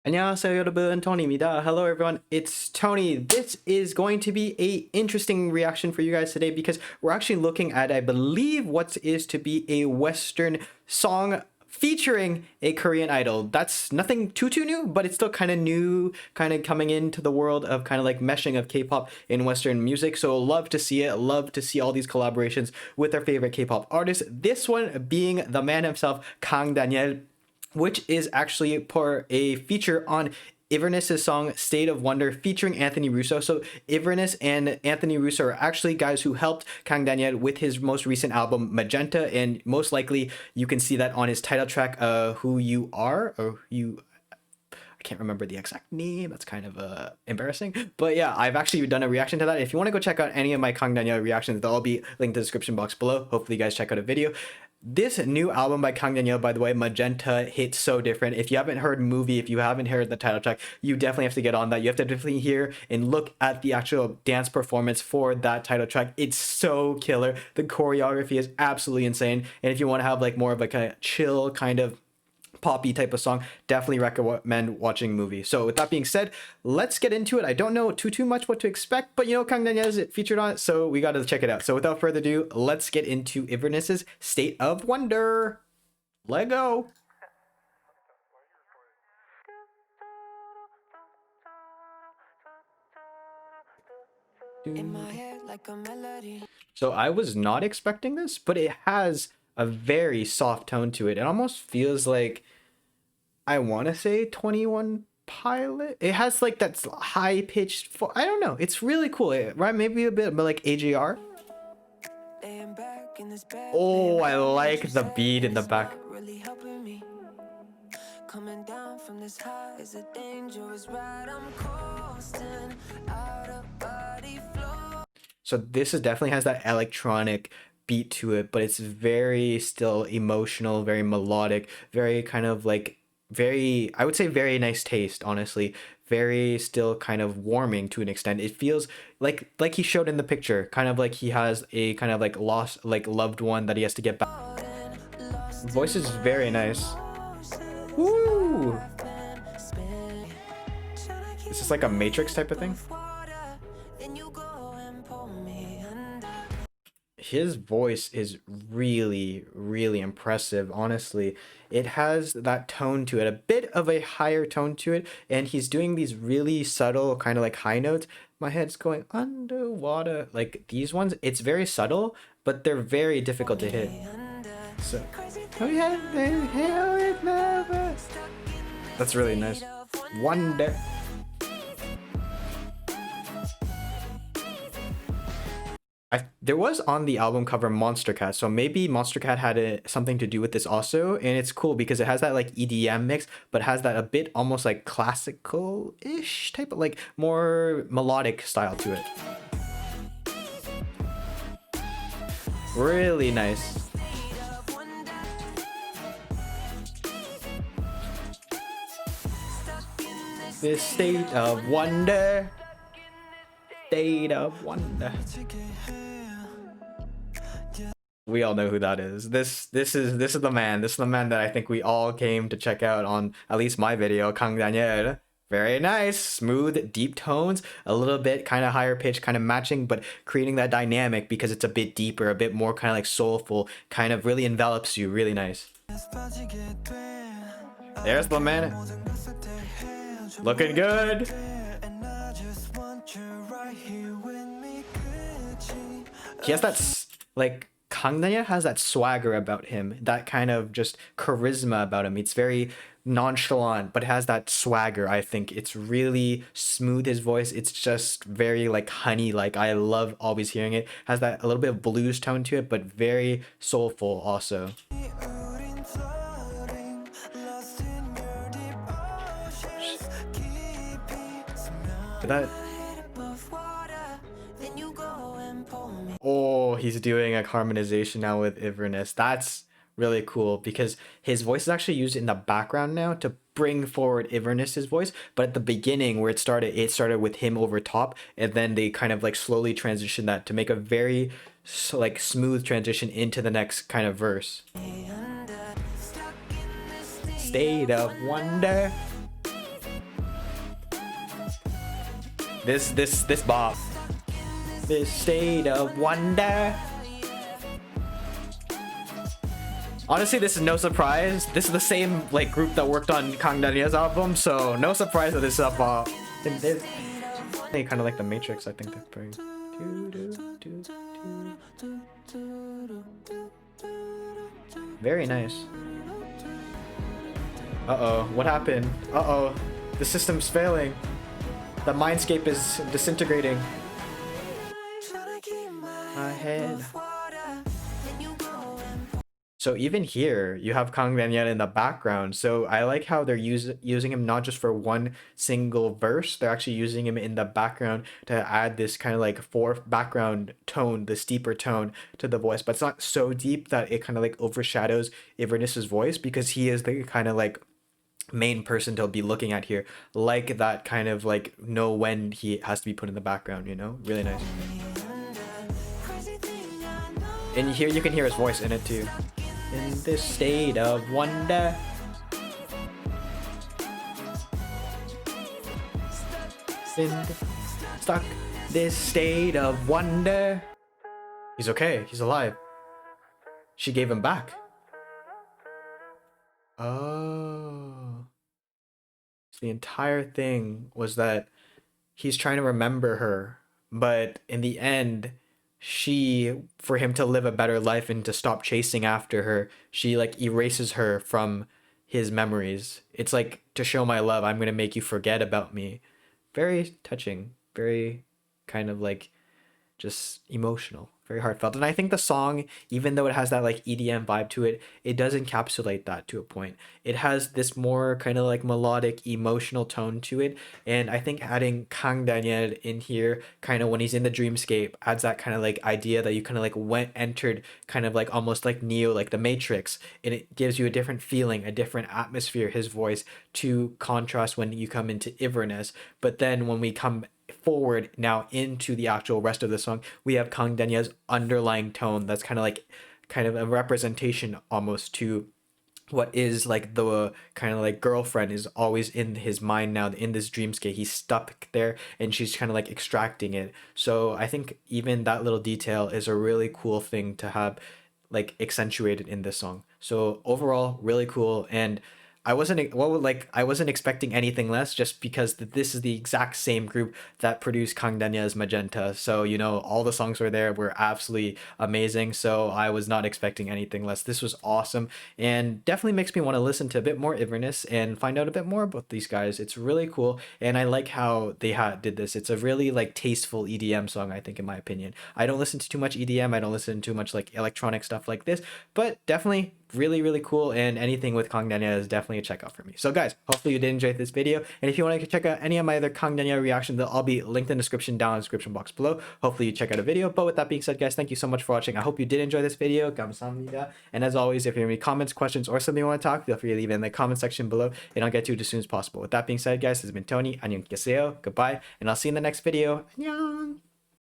안녕하세요, 여러분. Tony입니다. Hello, everyone. It's Tony. This is going to be a interesting reaction for you guys today because we're actually looking at, I believe, what is to be a Western song featuring a Korean idol. That's nothing too new, but it's still kind of new, kind of coming into the world of kind of like meshing of K-pop in Western music. So love to see it. Love to see all these collaborations with our favorite K-pop artists. This one being the man himself, Kang Daniel, which is actually for a feature on Inverness's song State of Wonder featuring Anthony Russo. So Inverness and Anthony Russo are actually guys who helped Kang Daniel with his most recent album Magenta, and most likely you can see that on his title track, Who You Are, or You, I can't remember the exact name. That's kind of embarrassing. But yeah, I've actually done a reaction to that. If you want to go check out any of my Kang Daniel reactions, they'll all be linked in the description box below. Hopefully you guys check out a video. This new album by Kang Daniel, by the way, Magenta, hits so different. If you haven't heard Movie, if you haven't heard the title track, you definitely have to get on that. You have to definitely hear and look at the actual dance performance for that title track. It's so killer. The choreography is absolutely insane. And if you want to have like more of like a chill kind of poppy type of song, definitely recommend watching Movie. So with that being said, let's get into it. I don't know too much what to expect, but you know, Kang Daniel is featured on it, so we got to check it out. So without further ado, let's get into Inverness's State of Wonder. Let go. In my head like a melody. So I was not expecting this, but it has a very soft tone to it. It almost feels like, I want to say 21 Pilot. It has like that high pitched, I don't know. It's really cool, right? Maybe a bit, but like AJR. Oh, I like the beat in the back. Coming down from this high is a dangerous ride. I'm coasting out of body flow. So this is definitely has that electronic beat to it, but it's very still emotional, very melodic, very kind of like very, I would say very nice taste, honestly. Very still kind of warming to an extent. It feels like he showed in the picture, kind of like he has a kind of like lost, like loved one that he has to get back. Voice is very nice. Woo! Is this like a Matrix type of thing? His voice is really impressive, honestly. It has that tone to it, a bit of a higher tone to it, and he's doing these really subtle kind of like high notes. My head's going underwater, like these ones. It's very subtle, but they're very difficult to hit. So that's really nice. Wonder. There was on the album cover Monster Cat, so maybe Monster Cat had something to do with this also, and it's cool because it has that like EDM mix, but has that a bit almost like classical-ish type of like more melodic style to it. Really nice. This state of wonder. State of wonder. We all know who that is. This is the man. This is the man that I think we all came to check out on at least my video, Kang Daniel. Very nice, smooth, deep tones, a little bit kind of higher pitch, kind of matching, but creating that dynamic because it's a bit deeper, a bit more kind of like soulful, kind of really envelops you. Really nice. There's the man. Looking good. He has that like Kang Daniel has that swagger about him, that kind of just charisma about him. It's very nonchalant, but has that swagger. I think it's really smooth, his voice. It's just very like honey, like I love always hearing it. Has that a little bit of blues tone to it, but very soulful also. That. Oh, he's doing a harmonization now with Inverness. That's really cool because his voice is actually used in the background now to bring forward Inverness's voice. But at the beginning where it started with him over top, and then they kind of like slowly transition that to make a very like smooth transition into the next kind of verse. State of wonder. This bop. This state of wonder. Honestly, this is no surprise. This is the same like group that worked on Kang Daniel's album, so no surprise that this is a bop. They kind of like the Matrix, I think they're playing. Very nice. Uh-oh, what happened? Uh-oh, the system's failing. The mindscape is disintegrating. My head. So even here, you have Kang Daniel in the background. So I like how they're using him not just for one single verse. They're actually using him in the background to add this kind of like fourth background tone, the steeper tone to the voice. But it's not so deep that it kind of like overshadows Inverness's voice, because he is the kind of like main person to be looking at here. Like that kind of like know when he has to be put in the background, you know? Really nice. And here you can hear his voice in it too. In this state of wonder. Stuck this state of wonder. He's okay, he's alive. She gave him back. Oh. So the entire thing was that he's trying to remember her, but in the end, for him to live a better life and to stop chasing after her, she like erases her from his memories. It's like, to show my love, I'm gonna make you forget about me. Very touching, very kind of like just emotional, very heartfelt. And I think the song, even though it has that like EDM vibe to it, it does encapsulate that to a point. It has this more kind of like melodic, emotional tone to it. And I think adding Kang Daniel in here, kind of when he's in the dreamscape, adds that kind of like idea that you kind of like entered kind of like almost like Neo, like the Matrix. And it gives you a different feeling, a different atmosphere, his voice, to contrast when you come into Inverness. But then when we come forward now into the actual rest of the song, we have Kang Daniel's underlying tone that's kind of a representation almost to what is like the kind of like girlfriend is always in his mind now, in this dreamscape. He's stuck there and she's kind of like extracting it. So I think even that little detail is a really cool thing to have like accentuated in this song. So overall, really cool. And I wasn't expecting anything less, just because this is the exact same group that produced Kang Daniel's Magenta. So, you know, all the songs were absolutely amazing. So I was not expecting anything less. This was awesome, and definitely makes me want to listen to a bit more Inverness and find out a bit more about these guys. It's really cool, and I like how they did this. It's a really like tasteful EDM song, I think, in my opinion. I don't listen to too much EDM. I don't listen to too much like electronic stuff like this, but definitely really cool, and anything with Kang Daniel is definitely a checkout for me. So guys, hopefully you did enjoy this video, and if you want to check out any of my other Kang Daniel reactions, they'll all be linked in the description down in the description box below. Hopefully you check out a video. But with that being said, guys, thank you so much for watching. I hope you did enjoy this video. 감사합니다. And as always, if you have any comments, questions, or something you want to talk, feel free to leave it in the comment section below, and I'll get to it as soon as possible. With that being said, guys, this has been Tony. 안녕 계세요. Goodbye, and I'll see you in the next video. 안녕.